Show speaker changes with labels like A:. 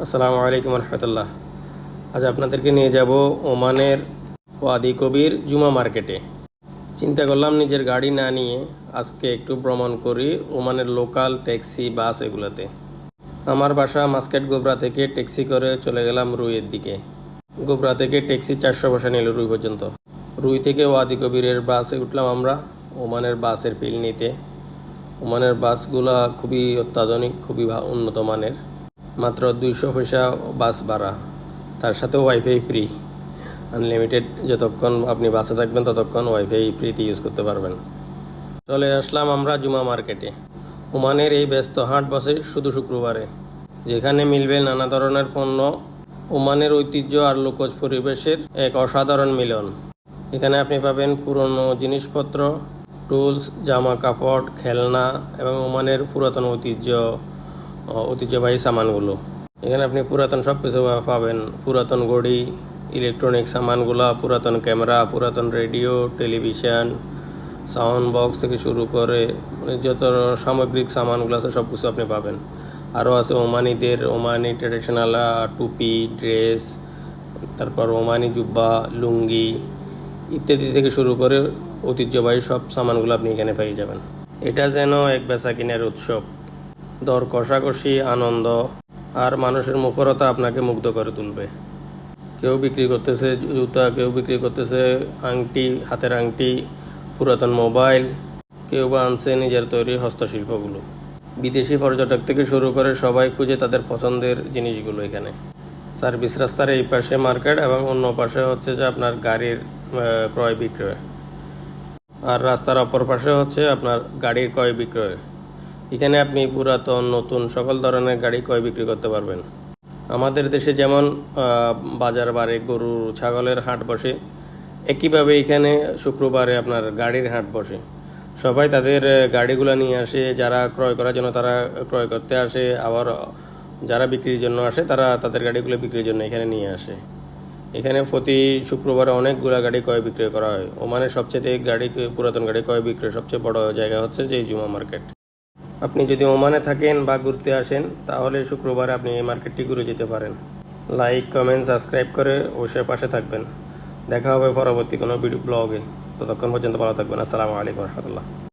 A: আসসালামু আলাইকুম রহমতুল্লাহ। আজ আপনাদেরকে নিয়ে যাব ওমানের ওয়াদি কবির জুমা মার্কেটে। চিন্তা করলাম নিজের গাড়ি না নিয়ে আজকে একটু ভ্রমণ করি ওমানের লোকাল ট্যাক্সি বাস এগুলোতে। আমার বাসা মাস্কেট গোবরা থেকে ট্যাক্সি করে চলে গেলাম রুইয়ের দিকে। গোবরা থেকে ট্যাক্সি 400 পয়সা নিল রুই পর্যন্ত। রুই থেকে ওয়াদি কবিরের বাসে উঠলাম আমরা ওমানের বাসের ফিল নিতে। ওমানের বাসগুলা খুবই অত্যাধুনিক, খুবই উন্নত মানের। মাত্র 200 পয়সা বাস ভাড়া, তার সাথে ওয়াইফাই ফ্রি, আনলিমিটেড। যতক্ষণ আপনি বাসে থাকবেন ততক্ষণ ওয়াইফাই ফ্রিতে ইউজ করতে পারবেন। চলে আসলাম আমরা জুমা মার্কেটে। ওমানের এই ব্যস্ত হাট বসে শুধু শুক্রবারে, যেখানে মিলবে নানা ধরনের পণ্য। ওমানের ঐতিহ্য আর লোকজ পরিবেশের এক অসাধারণ মিলন। এখানে আপনি পাবেন পুরনো জিনিসপত্র, টুলস, জামা কাপড়, খেলনা এবং ওমানের পুরাতন ঐতিহ্যবাহী সামানগুলো। এখানে আপনি পুরাতন সব কিছু পাবেন। পুরাতন ঘড়ি, ইলেকট্রনিক সামানগুলো, পুরাতন ক্যামেরা, পুরাতন রেডিও, টেলিভিশন, সাউন্ড বক্স থেকে শুরু করে যত সামগ্রিক সামানগুলো আছে সব কিছু আপনি পাবেন। আরও আছে ওমানি ট্র্যাডিশনাল টুপি, ড্রেস, তারপর ওমানি জুব্বা, লুঙ্গি ইত্যাদি থেকে শুরু করে ঐতিহ্যবাহী সব সামানগুলো আপনি এখানে পেয়ে যাবেন। এটা যেন এক বেচা কিনের উৎসব। দর কষাকষি, আনন্দ আর মানুষের মুখরতা আপনাকে মুগ্ধ করে তুলবে। কেউ বিক্রি করতেছে জুতা, কেউ বিক্রি করতেছে আংটি, হাতের আংটি, পুরাতন মোবাইল, কেউ বা আনছে নিজের তৈরি হস্তশিল্পগুলো। বিদেশি পর্যটক থেকে শুরু করে সবাই খুঁজে তাদের পছন্দের জিনিসগুলো এখানে। সার্ভিস রাস্তার এই পাশে মার্কেট এবং অন্য পাশে হচ্ছে যে আপনার গাড়ির ক্রয় বিক্রয়, আর রাস্তার অপর পাশে হচ্ছে আপনার গাড়ির ক্রয় বিক্রয়। এখানে আপনি পুরাতন নতুন সকল ধরনের গাড়ি ক্রয় বিক্রি করতে পারবেন। আমাদের দেশে যেমন বাজার বারে গরু ছাগলের হাট বসে, একইভাবে এখানে শুক্রবারে আপনার গাড়ির হাট বসে। সবাই তাদের গাড়িগুলো নিয়ে আসে, যারা ক্রয় করার জন্য তারা ক্রয় করতে আসে, আবার যারা বিক্রির জন্য আসে তারা তাদের গাড়িগুলো বিক্রির জন্য এখানে নিয়ে আসে। এখানে প্রতি শুক্রবারে অনেকগুলো গাড়ি ক্রয় বিক্রয় করা হয়। ওমানের সবচেয়ে পুরাতন গাড়ি ক্রয় বিক্রয় সবচেয়ে বড় জায়গা হচ্ছে যে জুমা মার্কেট। আপনি যদি ওমানে থাকেন বা ঘুরতে আসেন তাহলে শুক্রবারে আপনি এই মার্কেটটি ঘুরে যেতে পারেন। লাইক, কমেন্ট, সাবস্ক্রাইব করে অবশ্যই পাশে থাকবেন। দেখা হবে পরবর্তী কোনো ব্লগে। ততক্ষণ পর্যন্ত ভালো থাকবেন। আসসালামু আলাইকুম রহমতুল্লাহ।